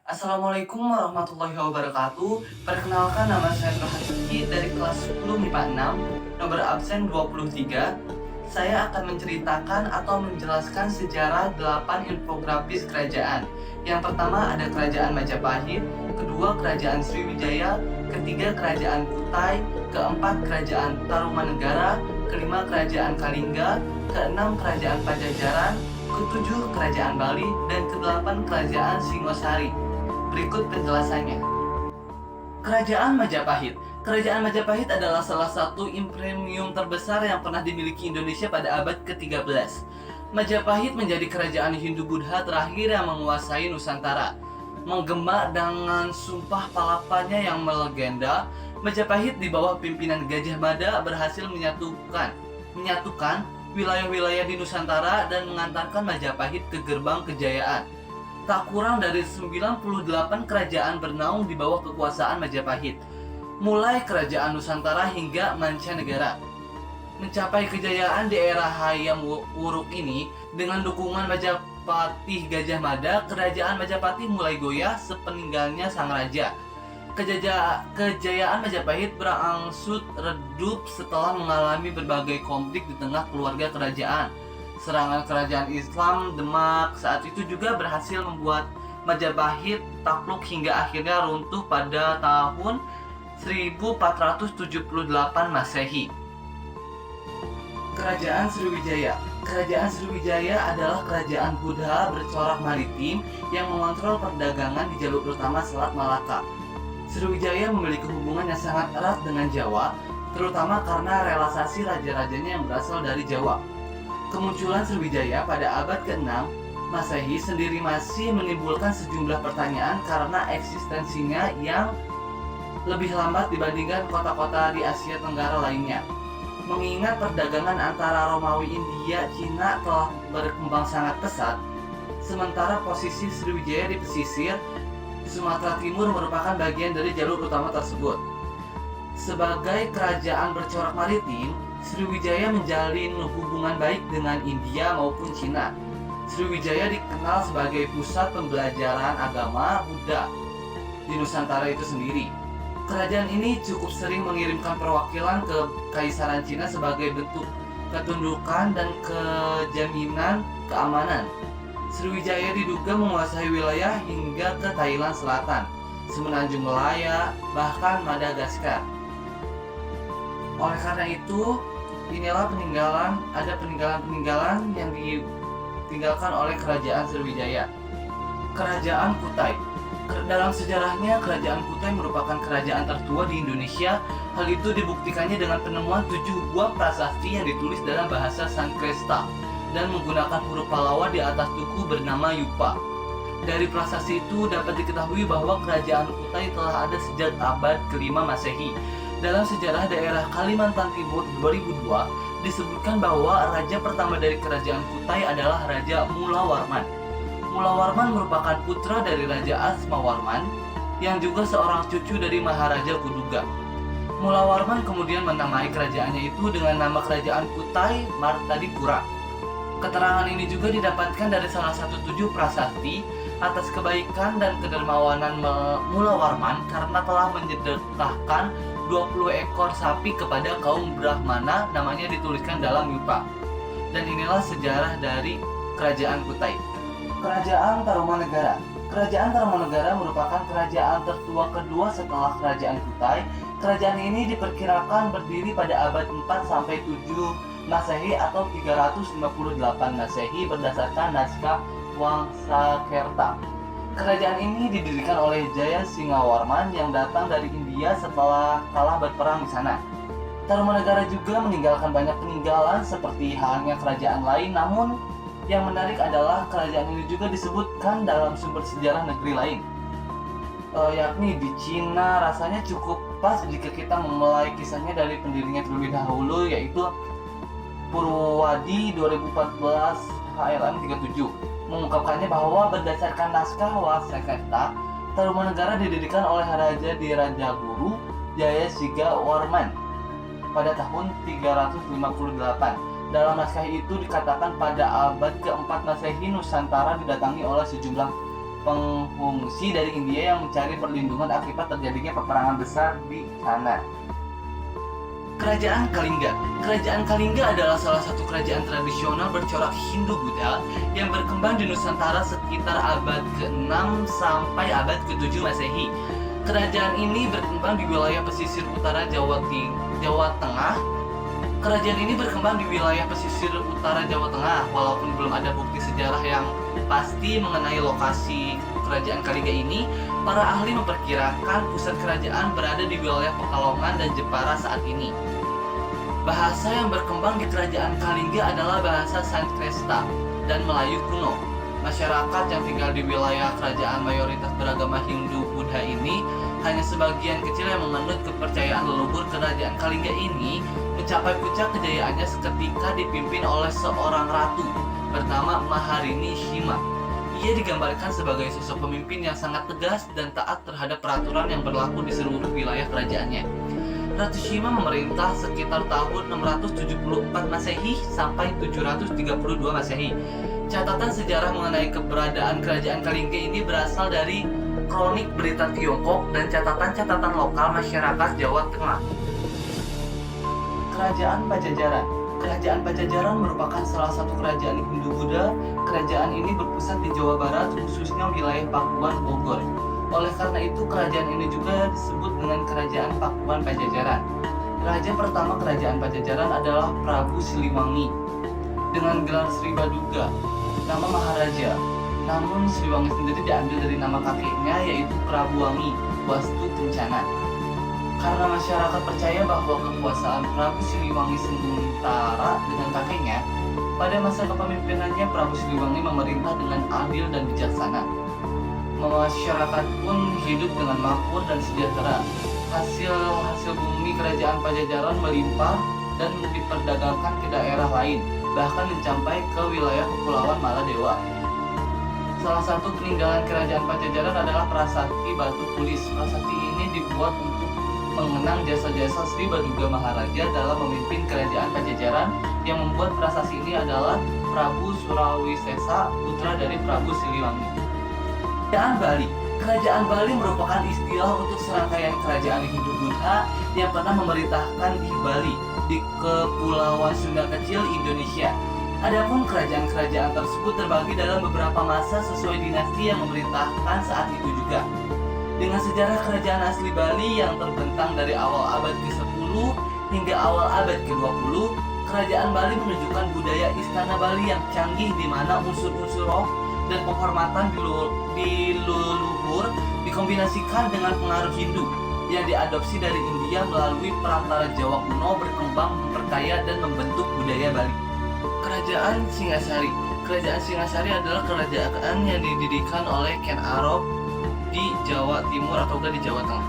Assalamualaikum warahmatullahi wabarakatuh. Perkenalkan, nama saya Rohati dari kelas 10 MIPA 6, nomor absen 23. Saya akan menceritakan atau menjelaskan sejarah 8 infografis kerajaan. Yang pertama ada Kerajaan Majapahit, kedua Kerajaan Sriwijaya, ketiga Kerajaan Kutai, keempat Kerajaan Tarumanegara, kelima Kerajaan Kalingga, keenam Kerajaan Pajajaran, ketujuh Kerajaan Bali, dan kedelapan Kerajaan Singosari. Berikut penjelasannya. Kerajaan Majapahit. Kerajaan Majapahit adalah salah satu imperium terbesar yang pernah dimiliki Indonesia pada abad ke-13. Majapahit menjadi kerajaan Hindu-Buddha terakhir yang menguasai Nusantara. Menggema dengan sumpah palapanya yang melegenda, Majapahit di bawah pimpinan Gajah Mada berhasil menyatukan wilayah-wilayah di Nusantara dan mengantarkan Majapahit ke gerbang kejayaan. Tak kurang dari 98 kerajaan bernaung di bawah kekuasaan Majapahit, mulai kerajaan Nusantara hingga mancanegara. Mencapai kejayaan di era Hayam Wuruk ini, dengan dukungan Majapahit Gajah Mada, kerajaan Majapahit mulai goyah sepeninggalnya sang raja. Kejayaan Majapahit berangsur redup setelah mengalami berbagai konflik di tengah keluarga kerajaan. Serangan kerajaan Islam Demak saat itu juga berhasil membuat Majapahit takluk hingga akhirnya runtuh pada tahun 1478 Masehi. Kerajaan Sriwijaya. Kerajaan Sriwijaya adalah kerajaan Buddha bercorak maritim yang mengontrol perdagangan di jalur utama Selat Malaka. Sriwijaya memiliki hubungan yang sangat erat dengan Jawa, terutama karena relasasi raja-rajanya yang berasal dari Jawa. Kemunculan Sriwijaya pada abad ke-6 Masehi sendiri masih menimbulkan sejumlah pertanyaan karena eksistensinya yang lebih lambat dibandingkan kota-kota di Asia Tenggara lainnya. Mengingat perdagangan antara Romawi, India, Cina telah berkembang sangat pesat, sementara posisi Sriwijaya di pesisir Sumatera Timur merupakan bagian dari jalur utama tersebut. Sebagai kerajaan bercorak maritim, Sriwijaya menjalin hubungan baik dengan India maupun Cina. Sriwijaya dikenal sebagai pusat pembelajaran agama Buddha di Nusantara itu sendiri. Kerajaan ini cukup sering mengirimkan perwakilan ke Kaisaran Cina sebagai bentuk ketundukan dan kejaminan keamanan. Sriwijaya diduga menguasai wilayah hingga ke Thailand Selatan, Semenanjung Malaya, bahkan Madagaskar. Oleh karena itu, inilah peninggalan-peninggalan yang ditinggalkan oleh Kerajaan Sriwijaya. Kerajaan Kutai. Dalam sejarahnya, Kerajaan Kutai merupakan kerajaan tertua di Indonesia. Hal itu dibuktikannya dengan penemuan 7 buah prasasti yang ditulis dalam bahasa Sanskerta dan menggunakan huruf Pallawa di atas tugu bernama Yupa. Dari prasasti itu dapat diketahui bahwa Kerajaan Kutai telah ada sejak abad ke-5 Masehi. Dalam sejarah daerah Kalimantan Timur 2002, disebutkan bahwa raja pertama dari Kerajaan Kutai adalah Raja Mulawarman. Mulawarman merupakan putra dari Raja Asmawarman, yang juga seorang cucu dari Maharaja Kuduga. Mulawarman kemudian menamai kerajaannya itu dengan nama Kerajaan Kutai Martadipura. Keterangan ini juga didapatkan dari salah satu 7 prasasti atas kebaikan dan kedermawanan Mulawarman karena telah menyedekahkan 20 ekor sapi kepada kaum Brahmana, namanya dituliskan dalam Yupa. Dan inilah sejarah dari Kerajaan Kutai. Kerajaan Tarumanegara. Kerajaan Tarumanegara merupakan kerajaan tertua kedua setelah Kerajaan Kutai. Kerajaan ini diperkirakan berdiri pada abad 4 sampai 7 Masehi atau 358 Masehi berdasarkan naskah Wangsakerta. Kerajaan ini didirikan oleh Jaya Singawarman yang datang dari India setelah kalah berperang di sana. Tarumanegara juga meninggalkan banyak peninggalan seperti halnya kerajaan lain, namun yang menarik adalah kerajaan ini juga disebutkan dalam sumber sejarah negeri lain, yakni di Cina. Rasanya cukup pas jika kita memulai kisahnya dari pendirinya terlebih dahulu, yaitu Purwadi 2014 HLM 37. Mengungkapkannya bahwa berdasarkan naskah Wangsakerta, Tarumanegara didirikan oleh Raja di Rajaguru Jaya Singawarman pada tahun 358. Dalam naskah itu dikatakan pada abad ke-4 Masehi Nusantara didatangi oleh sejumlah pengungsi dari India yang mencari perlindungan akibat terjadinya peperangan besar di sana. Kerajaan Kalingga. Kerajaan Kalingga adalah salah satu kerajaan tradisional bercorak Hindu-Buddha yang berkembang di Nusantara sekitar abad ke-6 sampai abad ke-7 Masehi. Kerajaan ini berkembang di wilayah pesisir utara Jawa Tengah. Kerajaan ini berkembang di wilayah pesisir utara Jawa Tengah, walaupun belum ada bukti sejarah yang pasti mengenai lokasi kerajaan Kalingga ini. Para ahli memperkirakan pusat kerajaan berada di wilayah Pekalongan dan Jepara saat ini. Bahasa yang berkembang di kerajaan Kalingga adalah bahasa Sanskerta dan Melayu kuno. Masyarakat yang tinggal di wilayah kerajaan mayoritas beragama Hindu-Buddha ini, hanya sebagian kecil yang menganut kepercayaan leluhur kerajaan Kalingga ini mencapai puncak kejayaannya seketika dipimpin oleh seorang ratu bernama Maharini Shima. Ia digambarkan sebagai sosok pemimpin yang sangat tegas dan taat terhadap peraturan yang berlaku di seluruh wilayah kerajaannya. Ratu Shima memerintah sekitar tahun 674 Masehi sampai 732 Masehi. Catatan sejarah mengenai keberadaan kerajaan Kalingga ini berasal dari kronik berita Tiongkok dan catatan-catatan lokal masyarakat Jawa Tengah. Kerajaan Pajajaran. Kerajaan Pajajaran merupakan salah satu kerajaan Hindu-Buddha. Kerajaan ini berpusat di Jawa Barat, khususnya wilayah Pakuan, Bogor. Oleh karena itu, kerajaan ini juga disebut dengan Kerajaan Pakuan Pajajaran. Raja pertama Kerajaan Pajajaran adalah Prabu Siliwangi dengan gelar Sri Baduga, nama Maharaja. Namun Siliwangi sendiri diambil dari nama kakeknya, yaitu Prabu Wangi Wastu Kencana. Karena masyarakat percaya bahwa kekuasaan Prabu Siliwangi sementara dengan kakeknya, pada masa kepemimpinannya Prabu Siliwangi memerintah dengan adil dan bijaksana. Masyarakat pun hidup dengan makmur dan sejahtera. Hasil bumi kerajaan Pajajaran melimpah dan diperdagangkan ke daerah lain, bahkan mencapai ke wilayah Kepulauan Maladewa. Salah satu peninggalan kerajaan Pajajaran adalah Prasasti Batu Tulis. Prasasti ini dibuat untuk mengenang jasa-jasa Sri Baduga Maharaja dalam memimpin kerajaan Pajajaran. Yang membuat prasasti ini adalah Prabu Surawisesa, putra dari Prabu Siliwangi. Kerajaan Bali. Kerajaan Bali merupakan istilah untuk serangkaian kerajaan Hindu-Buddha yang pernah memerintahkan di Bali, di Kepulauan Sunda Kecil, Indonesia. Adapun kerajaan-kerajaan tersebut terbagi dalam beberapa masa sesuai dinasti yang memerintahkan saat itu juga. Dengan sejarah kerajaan asli Bali yang terbentang dari awal abad ke-10 hingga awal abad ke-20, kerajaan Bali menunjukkan budaya istana Bali yang canggih di mana unsur-unsur roh dan penghormatan di leluhur dikombinasikan dengan pengaruh Hindu yang diadopsi dari India melalui perantara Jawa kuno berkembang, memperkaya dan membentuk budaya Bali. Kerajaan Singasari. Kerajaan Singasari adalah kerajaan yang didirikan oleh Ken Arok di Jawa Timur atau di Jawa Tengah.